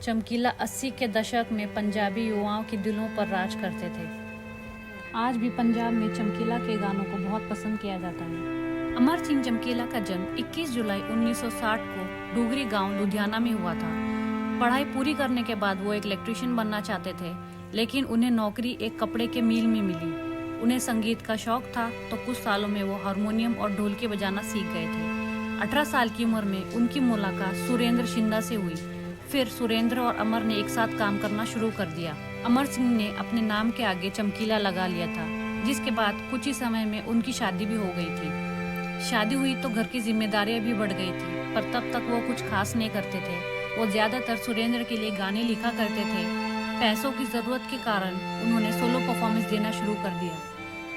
चमकीला 80 के दशक में पंजाबी युवाओं के दिलों पर राज करते थे। आज भी पंजाब में चमकीला के गानों को बहुत पसंद किया जाता है। अमर सिंह चमकीला का जन्म 21 जुलाई 1960 को डूगरी गांव लुधियाना में हुआ था। पढ़ाई पूरी करने के बाद वो एक इलेक्ट्रीशियन बनना चाहते थे, लेकिन उन्हें नौकरी एक कपड़े के मिल में मिली। उन्हें संगीत का शौक था तो कुछ सालों में वो हारमोनियम और ढोलकी बजाना सीख गए थे। 18 साल की उम्र में उनकी मुलाकात सुरेंद्र शिंदा से हुई। फिर सुरेंद्र और अमर ने एक साथ काम करना शुरू कर दिया। अमर सिंह ने अपने नाम के आगे चमकीला लगा लिया था, जिसके बाद कुछ ही समय में उनकी शादी भी हो गई थी। शादी हुई तो घर की जिम्मेदारियां भी बढ़ गई थी, पर तब तक वो कुछ खास नहीं करते थे। वो ज्यादातर सुरेंद्र के लिए गाने लिखा करते थे। पैसों की जरूरत के कारण उन्होंने सोलो परफॉर्मेंस देना शुरू कर दिया।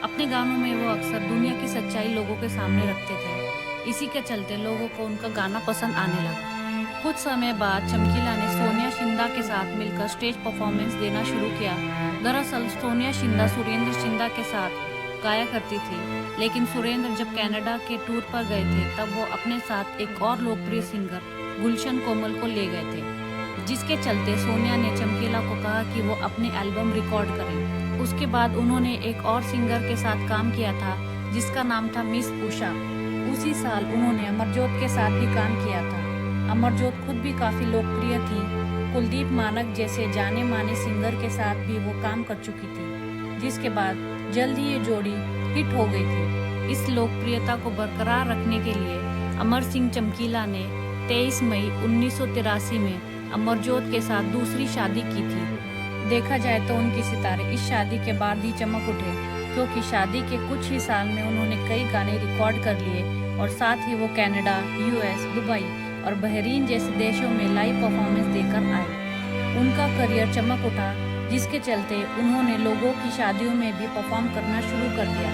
अपने गानों में वो अक्सर दुनिया की सच्चाई लोगों के सामने रखते थे। इसी के चलते लोगों को उनका गाना पसंद आने लगा। कुछ समय बाद चमकीला ने सोनिया शिंदा के साथ मिलकर स्टेज परफॉर्मेंस देना शुरू किया। दरअसल सोनिया शिंदा सुरेंद्र शिंदा के साथ गाया करती थी, लेकिन सुरेंद्र जब कनाडा के टूर पर गए थे तब वो अपने साथ एक और लोकप्रिय सिंगर गुलशन कोमल को ले गए थे, जिसके चलते सोनिया ने चमकीला को कहा कि वो अपने एल्बम रिकॉर्ड करें। उसके बाद उन्होंने एक और सिंगर के साथ काम किया था, जिसका नाम था मिस उषा। उसी साल उन्होंने अमरजोत के साथ भी काम किया था। अमरजोत खुद भी काफी लोकप्रिय थी। कुलदीप मानक जैसे जाने माने सिंगर के साथ भी वो काम कर चुकी थी, जिसके बाद जल्द ही ये जोड़ी हिट हो गई थी। इस लोकप्रियता को बरकरार रखने के लिए अमर सिंह चमकीला ने 23 मई 1983 में अमरजोत के साथ दूसरी शादी की थी। देखा जाए तो उनके सितारे इस शादी के बाद ही चमक उठे, क्योंकि शादी के कुछ ही साल में उन्होंने कई गाने रिकॉर्ड कर लिए और साथ ही वो कनाडा, यूएस, दुबई और बहरीन जैसे देशों में लाइव परफॉर्मेंस देकर आए। उनका करियर चमक उठा, जिसके चलते उन्होंने लोगों की शादियों में भी परफॉर्म करना शुरू कर दिया।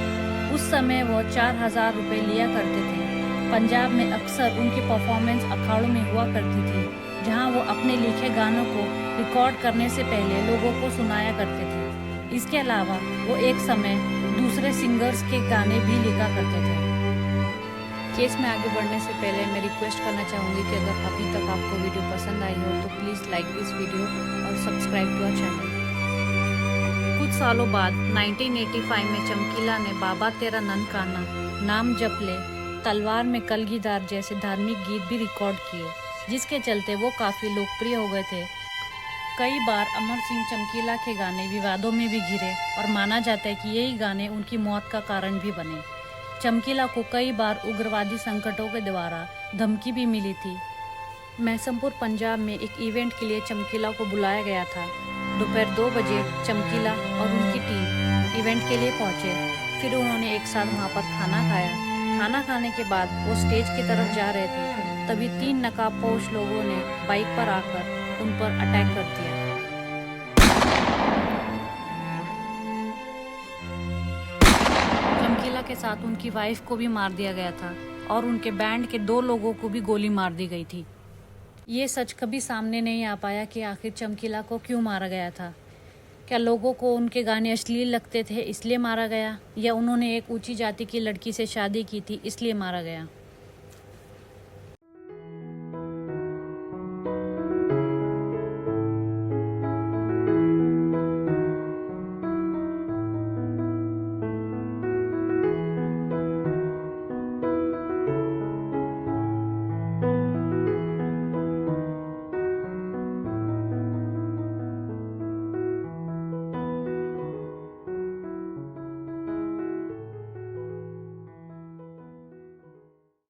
उस समय वो 4000 रुपये लिया करते थे। पंजाब में अक्सर उनकी परफॉर्मेंस अखाड़ों में हुआ करती थी, जहां वो अपने लिखे गानों को रिकॉर्ड करने से पहले लोगों को सुनाया करते थे। इसके अलावा वो एक समय दूसरे सिंगर्स के गाने भी लिखा करते थे। केस में आगे बढ़ने से पहले मैं रिक्वेस्ट करना चाहूँगी कि अगर अभी तक आपको वीडियो पसंद आई हो तो प्लीज़ लाइक दिस वीडियो और सब्सक्राइब टू आवर चैनल। कुछ सालों बाद 1985 में चमकीला ने बाबा तेरा ननकाना, नाम जप ले, तलवार में कलगीदार जैसे धार्मिक गीत भी रिकॉर्ड किए, जिसके चलते वो काफ़ी लोकप्रिय हो गए थे। कई बार अमर सिंह चमकीला के गाने विवादों में भी घिरे और माना जाता है कि यही गाने उनकी मौत का कारण भी बने। चमकीला को कई बार उग्रवादी संकटों के द्वारा धमकी भी मिली थी। मैसमपुर पंजाब में एक इवेंट के लिए चमकीला को बुलाया गया था। दोपहर 2 बजे चमकीला और उनकी टीम इवेंट के लिए पहुंचे। फिर उन्होंने एक साथ वहां पर खाना खाया। खाना खाने के बाद वो स्टेज की तरफ जा रहे थे, तभी 3 नकाबपोश लोगों ने बाइक पर आकर उन पर अटैक कर दिया। चमकीला के साथ उनकी वाइफ को भी मार दिया गया था और उनके बैंड के 2 लोगों को भी गोली मार दी गई थी। ये सच कभी सामने नहीं आ पाया कि आखिर चमकीला को क्यों मारा गया था। क्या लोगों को उनके गाने अश्लील लगते थे इसलिए मारा गया, या उन्होंने एक ऊंची जाति की लड़की से शादी की थी इसलिए मारा गया।